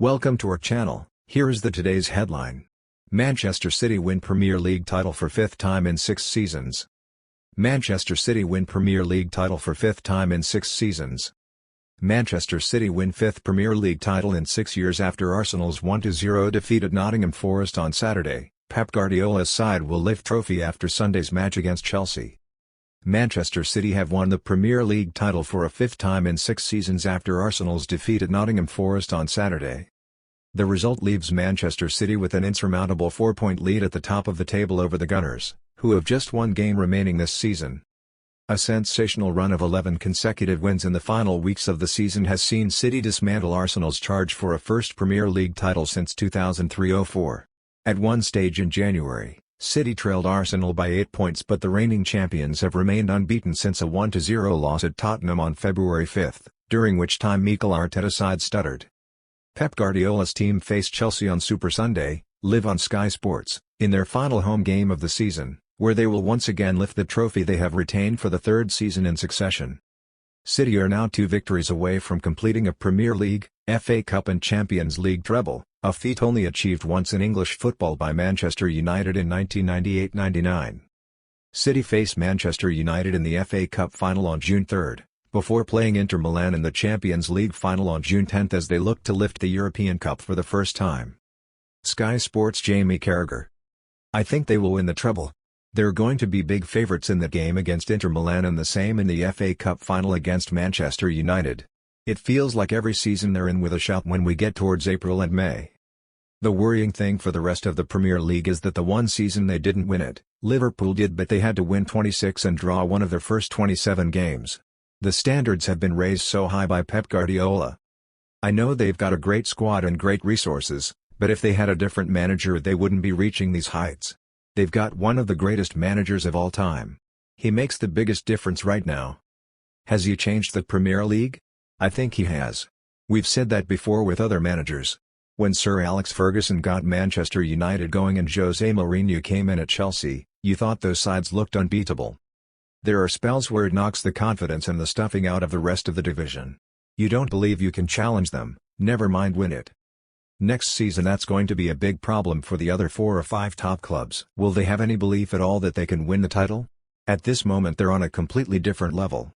Welcome to our channel. Here is today's headline. Manchester City win Premier League title for fifth time in 6 seasons. Manchester City win Premier League title for fifth time in 6 seasons. Manchester City win fifth Premier League title in 6 years after Arsenal's 1-0 defeat at Nottingham Forest on Saturday. Pep Guardiola's side will lift trophy after Sunday's match against Chelsea. Manchester City have won the Premier League title for a fifth time in 6 seasons after Arsenal's defeat at Nottingham Forest on Saturday. The result leaves Manchester City with an insurmountable 4-point lead at the top of the table over the Gunners, who have just one game remaining this season. A sensational run of 11 consecutive wins in the final weeks of the season has seen City dismantle Arsenal's charge for a first Premier League title since 2003-04. At one stage in January, City trailed Arsenal by 8 points, but the reigning champions have remained unbeaten since a 1-0 loss at Tottenham on February 5, during which time Mikel Arteta's side stuttered. Pep Guardiola's team faced Chelsea on Super Sunday, live on Sky Sports, in their final home game of the season, where they will once again lift the trophy they have retained for the third season in succession. City are now 2 victories away from completing a Premier League, FA Cup and Champions League treble, a feat only achieved once in English football by Manchester United in 1998-99. City face Manchester United in the FA Cup final on June 3, before playing Inter Milan in the Champions League final on June 10 as they look to lift the European Cup for the first time. Sky Sports' Jamie Carragher. I think they will win the treble. They're going to be big favourites in the game against Inter Milan and the same in the FA Cup final against Manchester United. It feels like every season they're in with a shout when we get towards April and May. The worrying thing for the rest of the Premier League is that the one season they didn't win it, Liverpool did, but they had to win 26 and draw one of their first 27 games. The standards have been raised so high by Pep Guardiola. I know they've got a great squad and great resources, but if they had a different manager they wouldn't be reaching these heights. They've got one of the greatest managers of all time. He makes the biggest difference right now. Has he changed the Premier League? I think he has. We've said that before with other managers. When Sir Alex Ferguson got Manchester United going and Jose Mourinho came in at Chelsea, you thought those sides looked unbeatable. There are spells where it knocks the confidence and the stuffing out of the rest of the division. You don't believe you can challenge them, never mind win it. Next season that's going to be a big problem for the other 4 or 5 top clubs. Will they have any belief at all that they can win the title? At this moment they're on a completely different level.